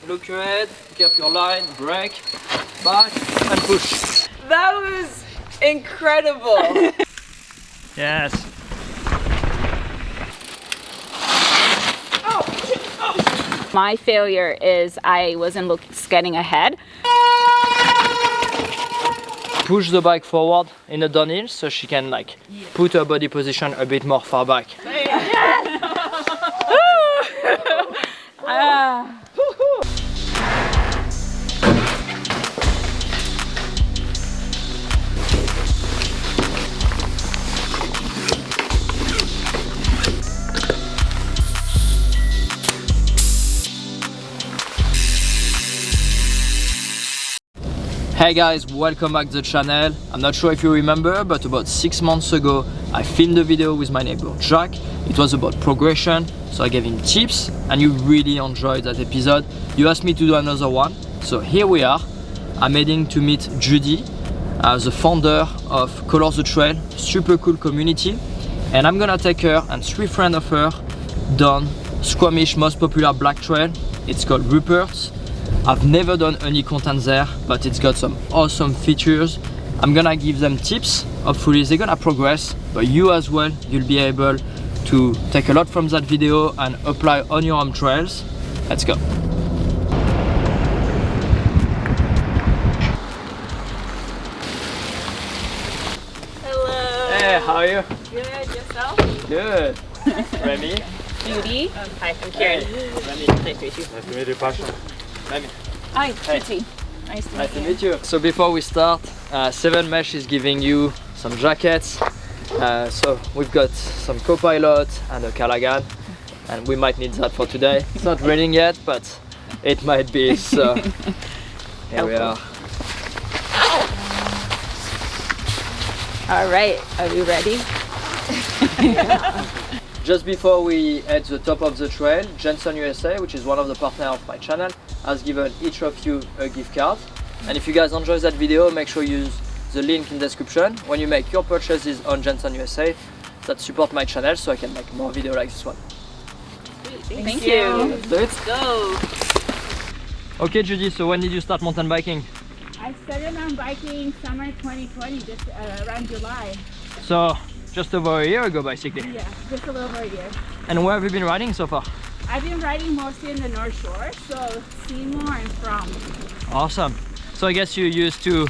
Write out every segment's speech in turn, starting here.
look ahead, pick up your line, brake, back and push. That was incredible. Yes. My failure is I wasn't scanning ahead. Push the bike forward in a downhill so she can like put her body position a bit more far back. Hey guys, welcome back to the channel. I'm not sure if you remember, but about 6 months ago I filmed a video with my neighbor Jack. It was about progression, so I gave him tips and you really enjoyed that episode. You asked me to do another one, so here we are. I'm heading to meet Judy, the founder of Colors the Trail, super cool community, and I'm gonna take her and 3 friends of her down Squamish most popular black trail. It's called Rupert's. I've never done any content there, but it's got some awesome features. I'm gonna give them tips. Hopefully they're gonna progress, but you as well, you'll be able to take a lot from that video and apply on your own trails. Let's go. Hello. Hey, how are you? Good, yourself? Good. Remy? Judy. Hi, I'm Karen. Hey. Remy. Nice to meet you. Nice to meet you, Pasha. Remy. Hi, Hey. Judy. Nice to meet you. So before we start, 7 Mesh is giving you some jackets. So we've got some Copilot and a Callaghan, and we might need that for today. It's not raining yet, but it might be, so here we are. All right, are we ready? Just before we head to the top of the trail, Jensen USA, which is one of the partners of my channel, has given each of you a gift card. And if you guys enjoy that video, make sure you use the link in the description. When you make your purchases on Jensen USA, that support my channel so I can make more videos like this one. Thank you. Let's do it. Let's go. Okay Judy, so when did you start mountain biking? I started mountain biking summer 2020, just around July. So just over a year ago basically. Yeah, just a little over a year. And where have you been riding so far? I've been riding mostly in the North Shore, so Seymour and From. Awesome. So I guess you're used to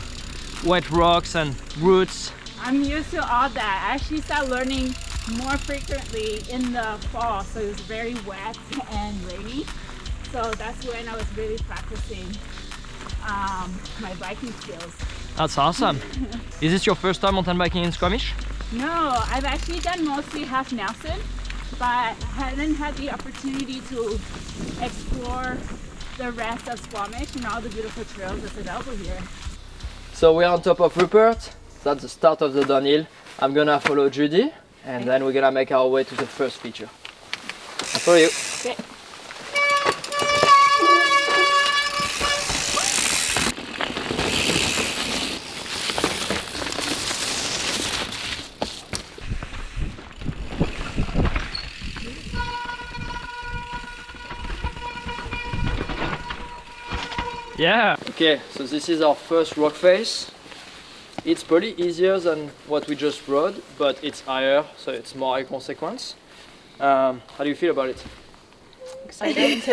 wet rocks and roots. I'm used to all that. I actually started learning more frequently in the fall, so it was very wet and rainy. So that's when I was really practicing my biking skills. That's awesome. Is this your first time mountain biking in Squamish? No, I've actually done mostly half Nelson, but hadn't had the opportunity to explore the rest of Squamish and all the beautiful trails that's available here. So we're on top of Rupert. That's the start of the downhill. I'm gonna follow Judy, and then we're gonna make our way to the first feature. I'll follow you. Okay. Yeah. Okay, so this is our first rock face. It's pretty easier than what we just rode, but it's higher, so it's more high consequence. How do you feel about it? Excited.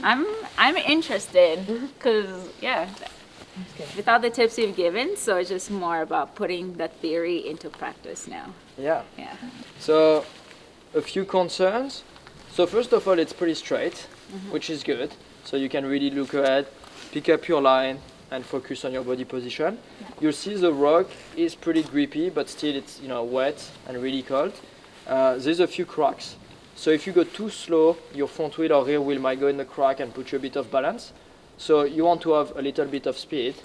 I'm interested because without the tips you've given, so it's just more about putting the theory into practice now. Yeah. Yeah. So a few concerns. So first of all, it's pretty straight, which is good. So you can really look ahead, pick up your line, and focus on your body position. You'll see the rock is pretty grippy, but still it's wet and really cold. There's a few cracks. So if you go too slow, your front wheel or rear wheel might go in the crack and put you a bit of balance. So you want to have a little bit of speed.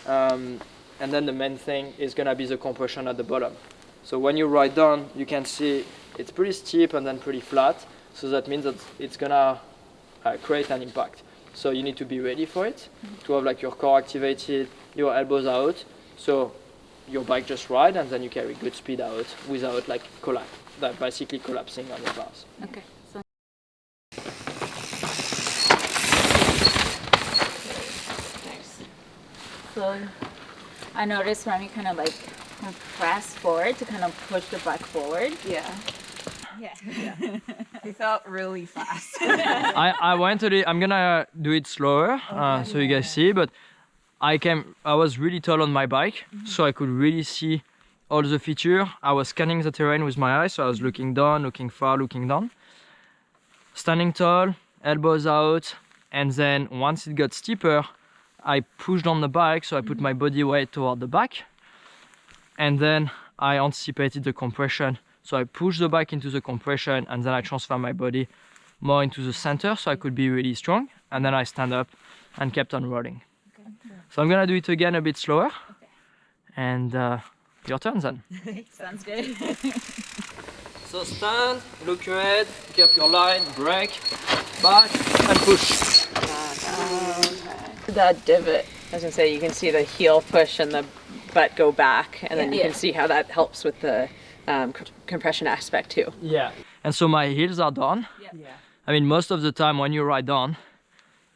And then the main thing is gonna be the compression at the bottom. So when you ride down, you can see it's pretty steep and then pretty flat. So that means that it's gonna create an impact. So you need to be ready for it, to have like your core activated, your elbows out, so your bike just ride and then you carry good speed out without like basically collapsing on your bars. Okay. So also, I noticed when you kind of like press forward to kind of push the bike forward. Yeah. It felt really fast. I went to the, I'm gonna do it slower so you guys see, but I was really tall on my bike, so I could really see all the feature. I was scanning the terrain with my eyes, so I was looking down, looking far, looking down. Standing tall, elbows out, and then once it got steeper, I pushed on the bike, so I put my body weight toward the back, and then I anticipated the compression. So I push the bike into the compression, and then I transfer my body more into the center so I could be really strong, and then I stand up and kept on rolling. Okay. So I'm gonna do it again a bit slower. Okay. And your turn then. Sounds good. So stand, look ahead, pick up your line, brake, back, and push. That divot, I was gonna say, you can see the heel push and the butt go back, and then you can see how that helps with the compression aspect too. Yeah. And so my heels are down. Yeah. I mean, most of the time when you ride down,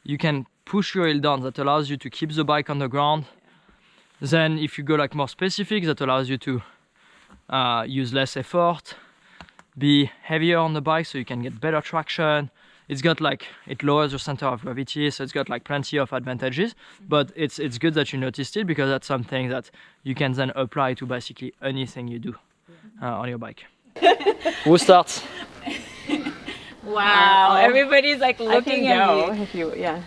you can push your heel down. That allows you to keep the bike on the ground. Then if you go like more specific, that allows you to use less effort, be heavier on the bike so you can get better traction. It's got like, it lowers your center of gravity, so it's got like plenty of advantages. But it's good that you noticed it, because that's something that you can then apply to basically anything you do on your bike. Who starts? Wow, everybody's like looking at go me. if you, yeah.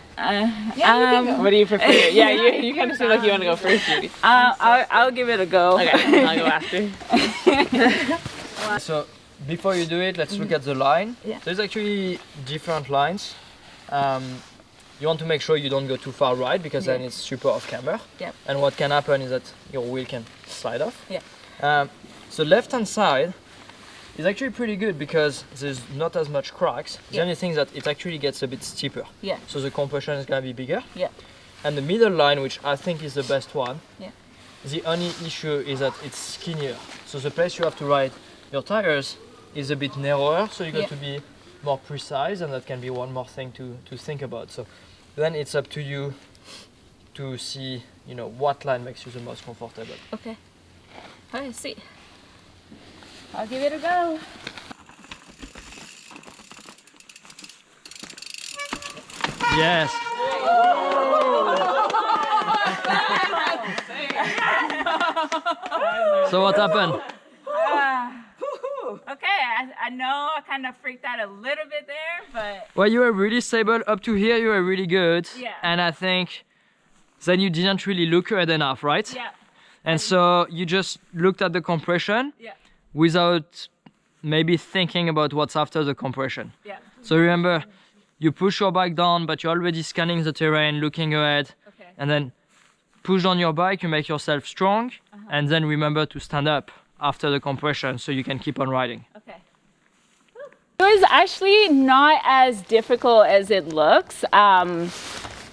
What do you prefer? Yeah, you kind of seem like you want to go first, Judy. I'll give it a go. Okay, I'll go after. So before you do it, let's look at the line. Yeah. There's actually different lines. You want to make sure you don't go too far right, because then it's super off camber. Yep. And what can happen is that your wheel can slide off. Yeah. So left hand side is actually pretty good because there's not as much cracks. The only thing is that it actually gets a bit steeper. Yeah. So the compression is gonna be bigger. Yeah. And the middle line, which I think is the best one, Yeah. the only issue is that it's skinnier. So the place you have to ride your tires is a bit narrower, so you got to be more precise, and that can be one more thing to think about. So then it's up to you to see, you know, what line makes you the most comfortable. Okay. I see. I'll give it a go. Yes. So what happened? Okay, I know I kind of freaked out a little bit there, but... Well, you were really stable. Up to here, you were really good. Yeah. And I think then you didn't really look ahead enough, right? Yeah. And so you just looked at the compression without maybe thinking about what's after the compression. Yeah. So remember, you push your bike down, but you're already scanning the terrain, looking ahead, and then push on your bike, you make yourself strong, and then remember to stand up after the compression so you can keep on riding. Okay. It was actually not as difficult as it looks.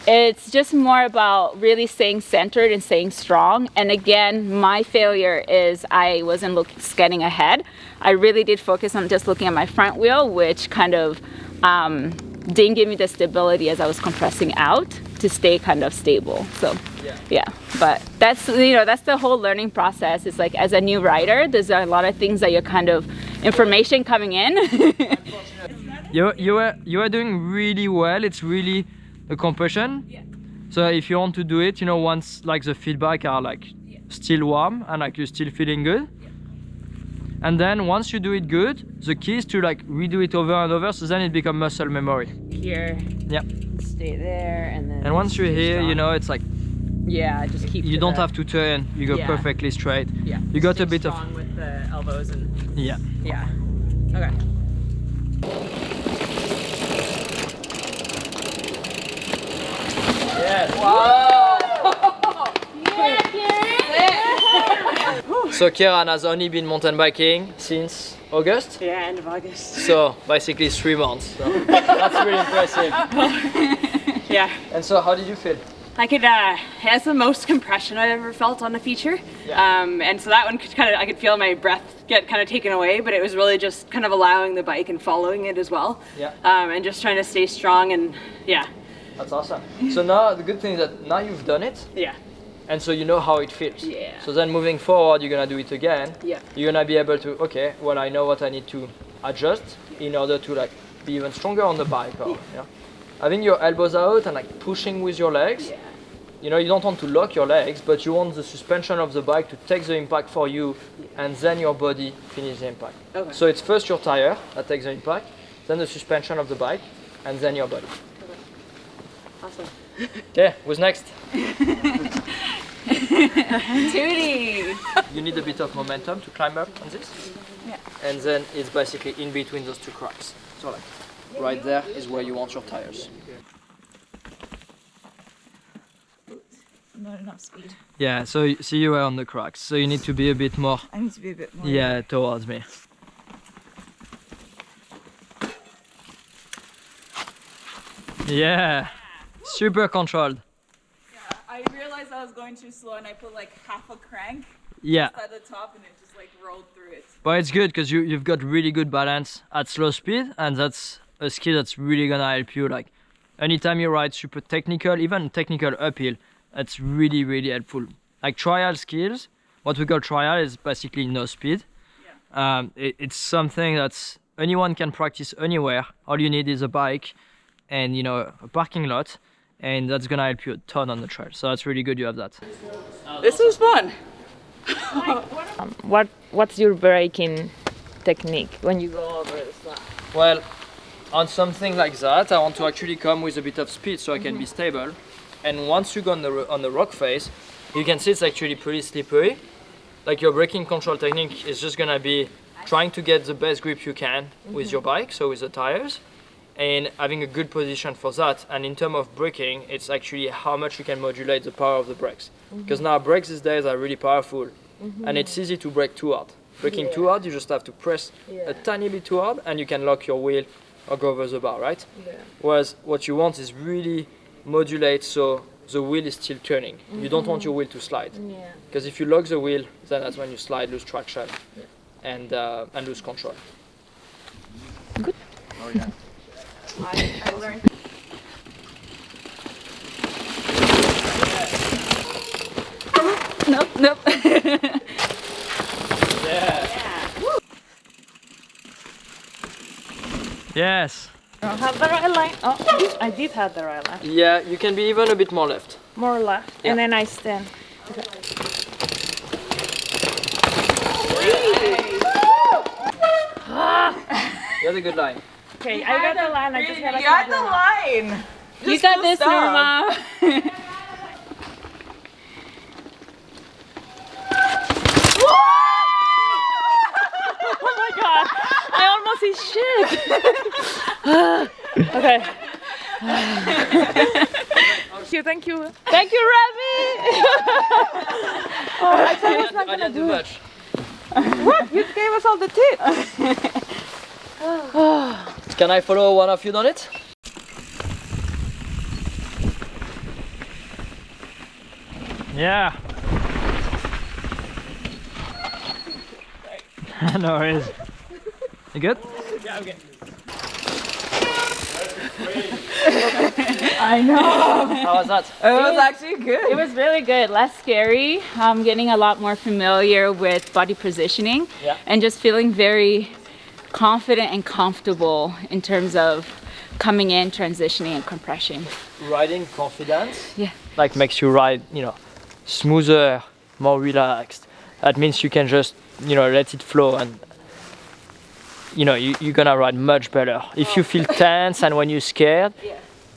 It's just more about really staying centered and staying strong. And again, my failure is I wasn't scanning ahead. I really did focus on just looking at my front wheel, which kind of didn't give me the stability as I was compressing out to stay kind of stable. So yeah, but that's, you know, that's the whole learning process. It's like, as a new rider, there's a lot of things that you're kind of information coming in. You were doing really well. It's really the compression. So if you want to do it, you know, once like the feedback are like still warm and like you're still feeling good, and then once you do it good, the key is to like redo it over and over, so then it becomes muscle memory. Here. Yeah. Stay there, and then. And once you're here, you know, it's like, yeah, just keep. You don't have to turn. You go perfectly straight. Yeah. You got Stay a bit strong with the elbows and. Yeah. Yeah. Okay. Yes. Wow. So Kieran has only been mountain biking since August? Yeah, end of August. So basically 3 months. So that's really impressive. Yeah. And so how did you feel? I could, it has the most compression I've ever felt on a feature. Yeah. And so that one could I could feel my breath get kind of taken away, but it was really just kind of allowing the bike and following it as well. Yeah. And just trying to stay strong and yeah. That's awesome. So now the good thing is that now you've done it. Yeah. and so you know how it feels. Yeah. So then moving forward, you're gonna do it again. Yeah. You're gonna be able to, okay, well, I know what I need to adjust in order to like be even stronger on the bike. Or, having your elbows out and like pushing with your legs. Yeah. You know, you don't want to lock your legs, but you want the suspension of the bike to take the impact for you, and then your body finish the impact. Okay. So it's first your tire that takes the impact, then the suspension of the bike, and then your body. Awesome. Okay, who's next? Tootie! You need a bit of momentum to climb up on this. Yeah. And then it's basically in between those two cracks. So like, right there is where you want your tires. Not enough speed. Yeah, so see you were on the cracks, so you need to be a bit more, I need to be a bit more. yeah, towards me. Yeah, super controlled. Yeah, I realized I was going too slow and I put like half a crank Yeah, at the top and it just like rolled through it. but it's good because you've got really good balance at slow speed, and that's a skill that's really gonna help you. Like, anytime you ride super technical, even technical uphill, it's really helpful. Like trial skills, what we call trial is basically no speed. It's something that's anyone can practice anywhere. All you need is a bike and, you know, a parking lot, and that's gonna help you a ton on the trail. So that's really good you have that. This was fun. What's your braking technique when you go over the slab? Well, on something like that, I want to actually come with a bit of speed so I can be stable. And once you go on the rock face, you can see it's actually pretty slippery. Like, your braking control technique is just gonna be trying to get the best grip you can with your bike, so with the tires, and having a good position for that. And in terms of braking, it's actually how much you can modulate the power of the brakes. Because now brakes these days are really powerful, and it's easy to brake too hard. Braking too hard, you just have to press a tiny bit too hard, and you can lock your wheel or go over the bar, right? Whereas what you want is really modulate so the wheel is still turning. You don't want your wheel to slide. Because if you lock the wheel, then that's when you slide, lose traction, and lose control. Good. Oh yeah. I learned. Nope. Yes. I don't have the right line. Oh, I did have the right line. Yeah, you can be even a bit more left. More left, Yeah. and then I stand. You had a good line. Okay, I got the line. I just gotta. You had the line. You got this, Norma. Oh my god! I almost hit shit. Okay. Thank you. Thank you, Remy. Oh, I thought I was not I gonna didn't do much. What? You gave us all the tips. Can I follow one of you on it? Yeah. No worries. You good? Yeah, okay. I know. How was that? It was actually good. It was really good, less scary. I'm getting a lot more familiar with body positioning and just feeling very confident and comfortable in terms of coming in, transitioning, and compression. Riding confidence. Yeah. Like makes you ride, you know, smoother, more relaxed. That means you can just, you know, let it flow, and you know, you're gonna ride much better. If you feel tense and when you're scared,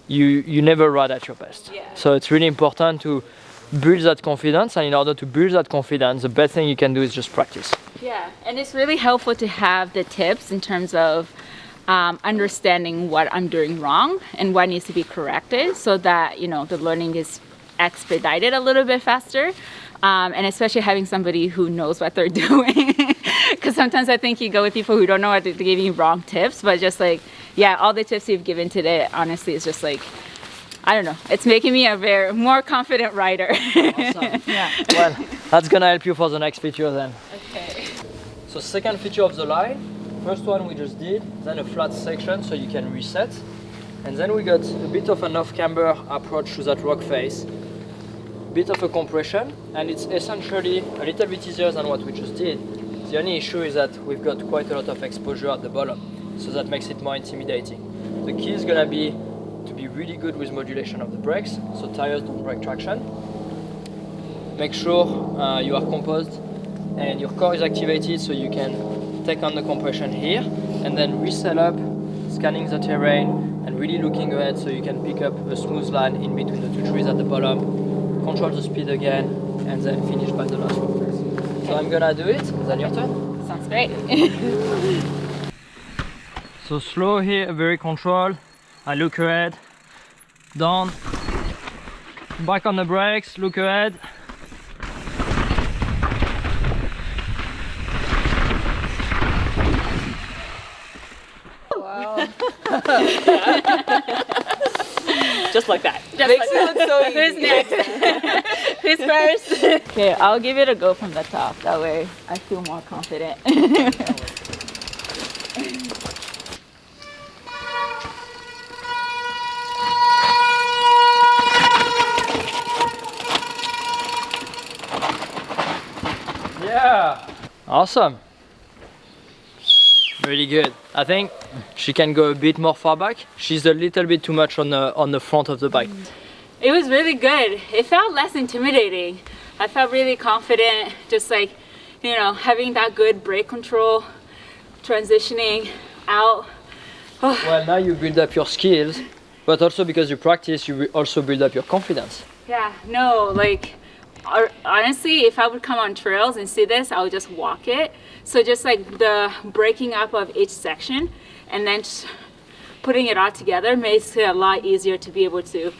you never ride at your best. So it's really important to build that confidence, and in order to build that confidence, the best thing you can do is just practice. Yeah, and it's really helpful to have the tips in terms of understanding what I'm doing wrong and what needs to be corrected, so that, you know, the learning is expedited a little bit faster. And especially having somebody who knows what they're doing. Because sometimes I think you go with people who don't know what to give you wrong tips, but just like, yeah, all the tips you've given today, honestly, is just like, I don't know, it's making me a very more confident rider. Awesome. Yeah. Well, that's gonna help you for the next feature then. Okay. So second feature of the line, first one we just did, then a flat section so you can reset. And then we got a bit of an off-camber approach to that rock face. bit of a compression, and it's essentially a little bit easier than what we just did. The only issue is that we've got quite a lot of exposure at the bottom, so that makes it more intimidating. The key is gonna be to be really good with modulation of the brakes, so tires don't break traction. Make sure you are composed and your core is activated, so you can take on the compression here, and then reset up, scanning the terrain and really looking ahead so you can pick up a smooth line in between the two trees at the bottom, control the speed again, and then finish by the last one. So I'm gonna do it, then your turn. Sounds great. So slow here, very controlled. I look ahead, down, back on the brakes, look ahead. Just like that. Just Makes like it look so Who's easy. next? Who's first? Okay, I'll give it a go from the top. That way I feel more confident. Yeah! Awesome! Really good. I think she can go a bit more far back. She's a little bit too much on the front of the bike. It was really good. It felt less intimidating. I felt really confident, just like, you know, having that good brake control, transitioning out. Oh. Well, now you build up your skills, but also because you practice, you also build up your confidence. Yeah, no, like, honestly, if I would come on trails and see this, I would just walk it. So just like the breaking up of each section and then just putting it all together makes it a lot easier to be able to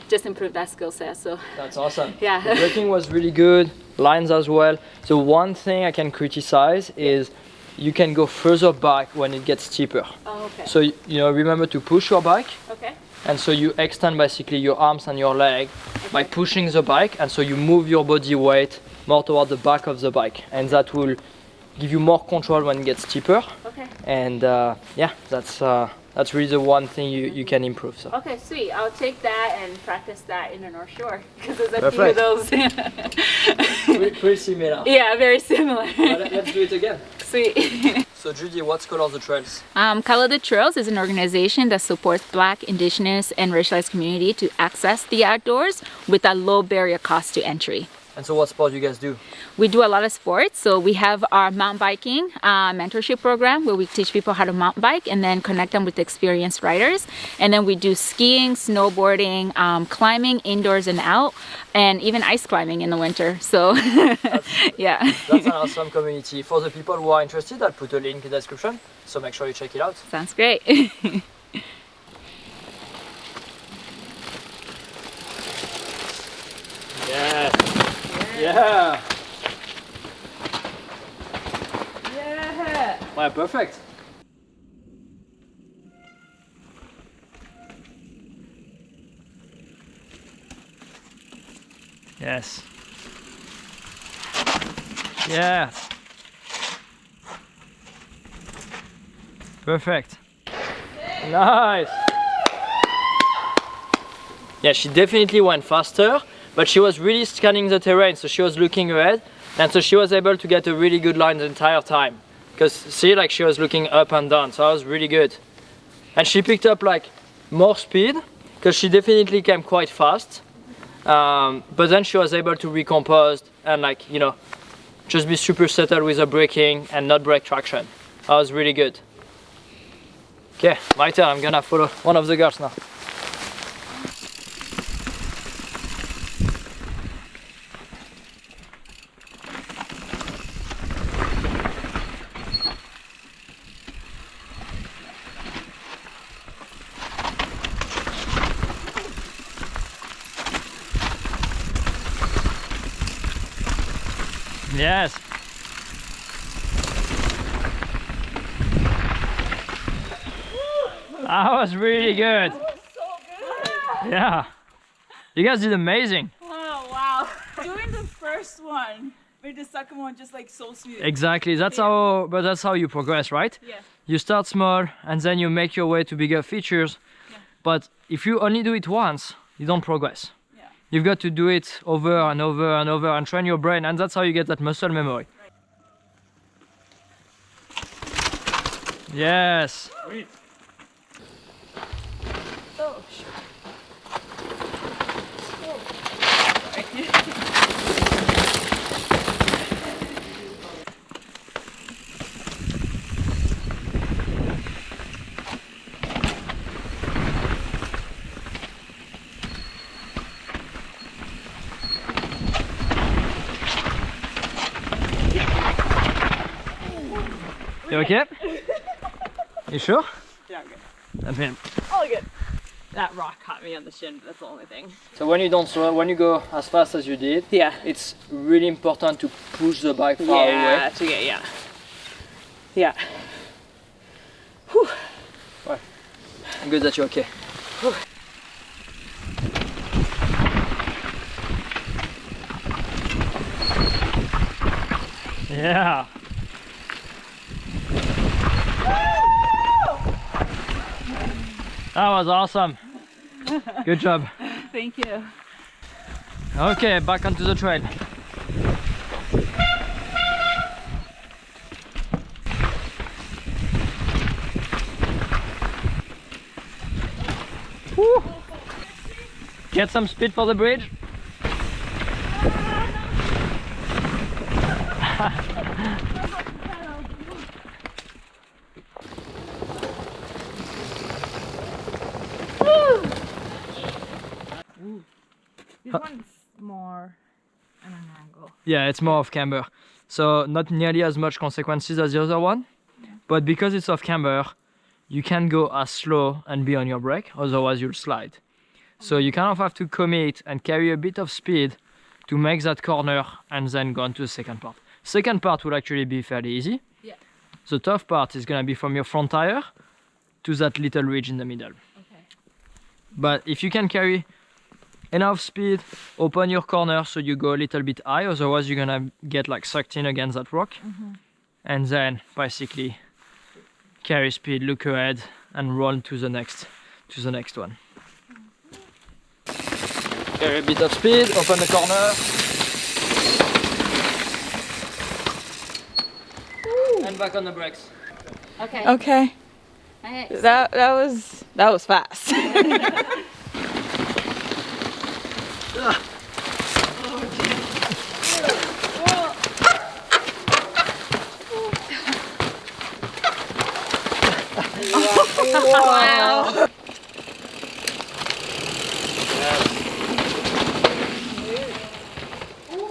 just improve that skill set. So that's awesome. Yeah. The braking was really good, lines as well. So one thing I can criticize is you can go further back when it gets steeper. Oh, okay. So you know, remember to push your bike. Okay. And so you extend basically your arms and your leg by pushing the bike, and so you move your body weight more toward the back of the bike, and that will give you more control when it gets steeper. Okay. And yeah, that's really the one thing you can improve. So. Okay, sweet. I'll take that and practice that in the North Shore because there's a Perfect. few of those. Pretty similar. Yeah, very similar. Well, let's do it again. Sweet. So Judy, what's Color the Trails? Color the Trails is an organization that supports Black, Indigenous, and racialized community to access the outdoors with a low barrier cost to entry. And so what sport do you guys do? We do a lot of sports. So we have our mountain biking mentorship program where we teach people how to mountain bike and then connect them with experienced riders. And then we do skiing, snowboarding, climbing indoors and out, and even ice climbing in the winter. So yeah. That's an awesome community. For the people who are interested, I'll put a link in the description. So make sure you check it out. Sounds great. Yeah. Yeah. Yeah. Well, perfect. Yes. Yeah. Perfect. Nice. Yeah, she definitely went faster, but she was really scanning the terrain, so she was looking ahead, and so she was able to get a really good line the entire time. Because see, like she was looking up and down, so that was really good. And she picked up like more speed, because she definitely came quite fast. But then she was able to recompose and like, you know, just be super settled with her braking and not break traction. That was really good. Okay, my turn. I'm gonna follow one of the girls now. Yes. That was really good. That was so good. Yeah. You guys did amazing. Oh, wow. Doing the first one, but the second one just like so smooth. Exactly. That's how you progress, right? Yeah. You start small and then you make your way to bigger features. Yeah. But if you only do it once, you don't progress. Yeah. You've got to do it over and over and over and train your brain, and that's how you get that muscle memory. Yes. Sweet. Oh, shit. You okay? You sure? Yeah, I'm good. I mean, All good. That rock caught me on the shin, but that's the only thing. so when you go as fast as you did, Yeah. it's really important to push the bike far away. To get, yeah. Yeah. Good that you're okay. Yeah. That was awesome. Good job. Thank you. Okay, back onto the trail. Woo. Get some speed for the bridge. This one's more at an angle. Yeah, it's more off camber. So not nearly as much consequences as the other one. But because it's off camber, you can go as slow and be on your brake, otherwise you'll slide. So you kind of have to commit and carry a bit of speed to make that corner and then go on to the second part. Second part will actually be fairly easy. Yeah. The tough part is gonna be from your front tire to that little ridge in the middle. Okay. But if you can carry enough speed, open your corner so you go a little bit high, otherwise you're gonna get like sucked in against that rock. And then basically carry speed, look ahead and roll to the next one. Carry a bit of speed, open the corner. And back on the brakes. Okay. Okay. Nice. That was fast. Wow.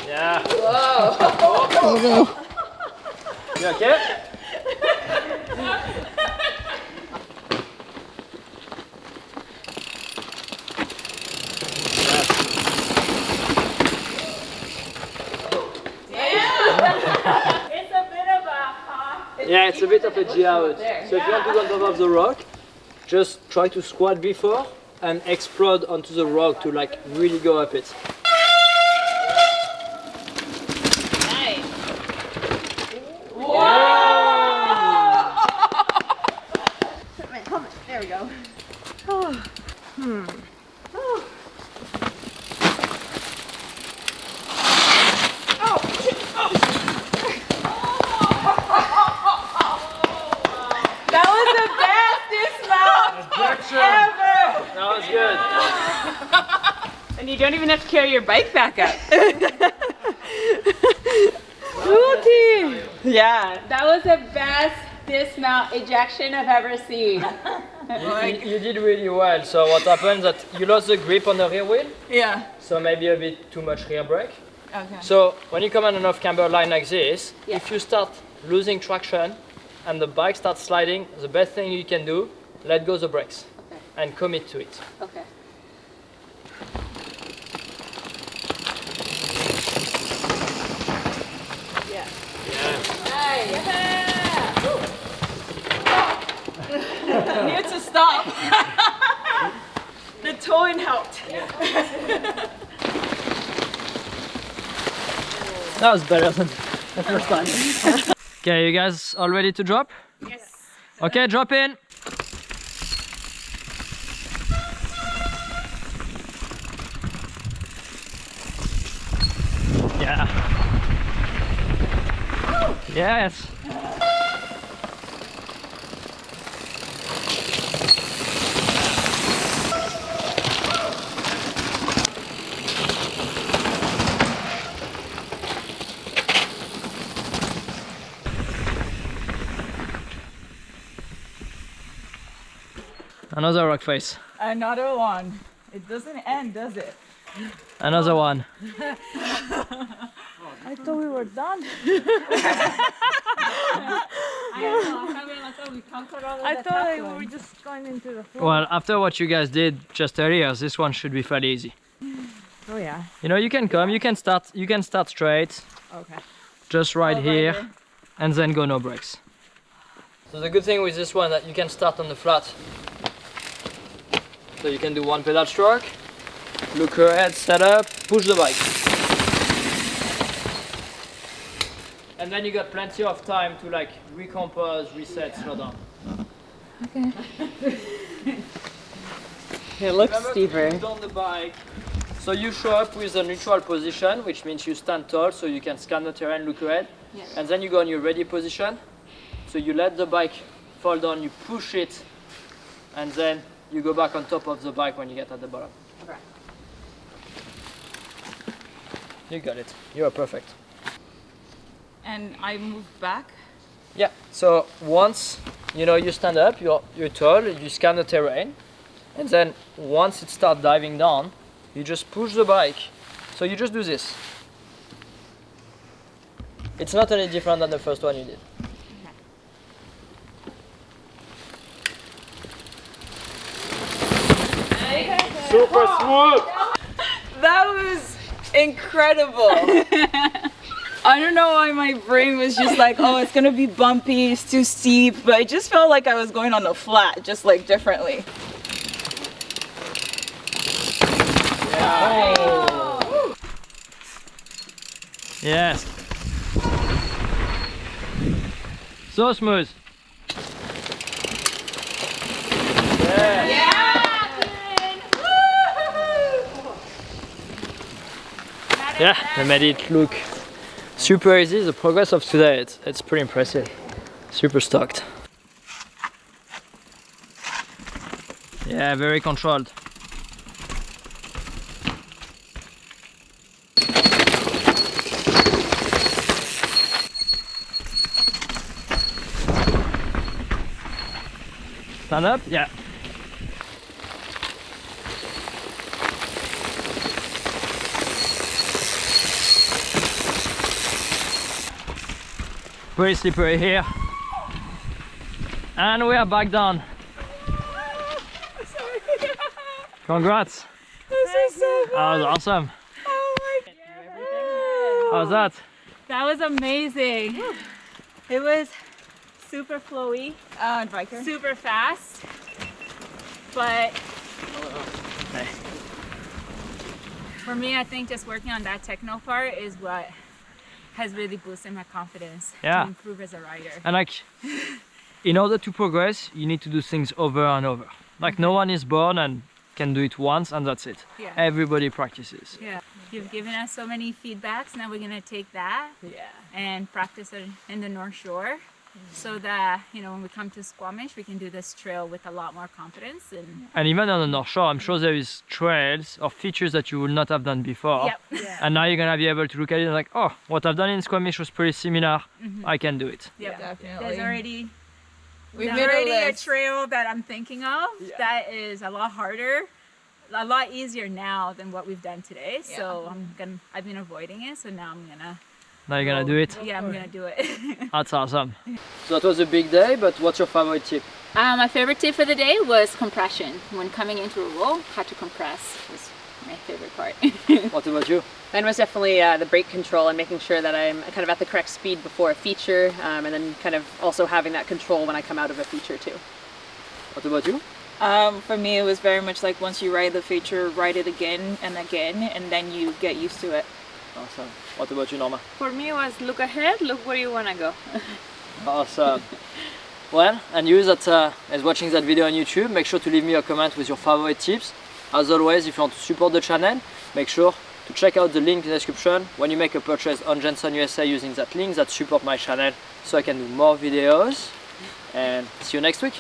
Yeah. Whoa. You okay? Yeah, it's a bit of a G out. So if you want to go on top of the rock, just try to squat before and explode onto the rock to like really go up it. Nice. There we go. That was the best dismount ever! That was good. And you don't even have to carry your bike back up. Yeah. That was the best dismount ejection I've ever seen. You did really well. So what happened that you lost the grip on the rear wheel, Yeah. so maybe a bit too much rear brake. Okay. So when you come on an off-camber line like this, if you start losing traction and the bike starts sliding, the best thing you can do, let go the brakes and commit to it. Okay. Yeah. Needed to stop. The towing helped. That was better than the first time. Okay, you guys all ready to drop? Yes. Okay, drop in. Yes. Another rock face. Another one. It doesn't end, does it? Another one. I thought we were done. I thought we were just going into the floor. Well, after what you guys did just earlier, this one should be fairly easy. Oh yeah. You know, you can come, you can start straight, Okay. just right Oh, here, there. and then go no brakes. So the good thing with this one that you can start on the flat. So you can do one pedal stroke, look ahead, set up, push the bike. And then you got plenty of time to like recompose, reset, slow down. Okay. It looks Remember steeper. to put on the bike. So you show up with a neutral position, which means you stand tall so you can scan the terrain, look ahead. Yeah. And then you go in your ready position. So you let the bike fall down, you push it, and then you go back on top of the bike when you get at the bottom. Okay. You got it. You are perfect. And I moved back. Yeah. So once you stand up, you're tall, you scan the terrain, and then once it starts diving down, you just push the bike. So you just do this. It's not any different than the first one you did. Super smooth. That was incredible. I don't know why my brain was just like, oh, it's gonna be bumpy, it's too steep, but it just felt like I was going on a flat, just like differently. Oh. Yes. So smooth. Yeah, they made it look super easy. The progress of today, it's pretty impressive. Super stoked. Yeah, very controlled. Stand up? Yeah. Pretty slippery here. And we are back down. Congrats. This is so fun. That was awesome. Oh my god. How's that? That was amazing. It was super flowy, And biker. super fast, but Hey. for me, I think just working on that techno part is what has really boosted my confidence Yeah. to improve as a rider. And like, in order to progress, you need to do things over and over. Like no one is born and can do it once and that's it. Yeah. Everybody practices. Yeah, you've given us so many feedbacks. Now we're gonna take that and practice it in the North Shore, so that when we come to Squamish, we can do this trail with a lot more confidence. And even on the North Shore, I'm sure there is trails or features that you would not have done before. Yep. And now you're gonna be able to look at it and like, oh, what I've done in Squamish was pretty similar. I can do it. Yep. Definitely. There's already We've There's made already a a list. trail that I'm thinking of that is a lot harder, a lot easier now than what we've done today. So I've been avoiding it, so now I'm gonna. Now you're gonna do it. Yeah, I'm gonna do it. That's awesome. So that was a big day, but what's your favorite tip? My favorite tip for the day was compression. When coming into a roll, had to compress was my favorite part. What about you? Mine was definitely the brake control and making sure that I'm kind of at the correct speed before a feature, and then kind of also having that control when I come out of a feature too. What about you? For me, it was very much like once you ride the feature, ride it again, and then you get used to it. Awesome. What about you, Norma? For me, it was look ahead, look where you wanna go. Awesome. Well, and you that is watching that video on YouTube, make sure to leave me a comment with your favorite tips. As always, if you want to support the channel, make sure to check out the link in the description when you make a purchase on Jensen USA using that link, that support my channel so I can do more videos. And see you next week.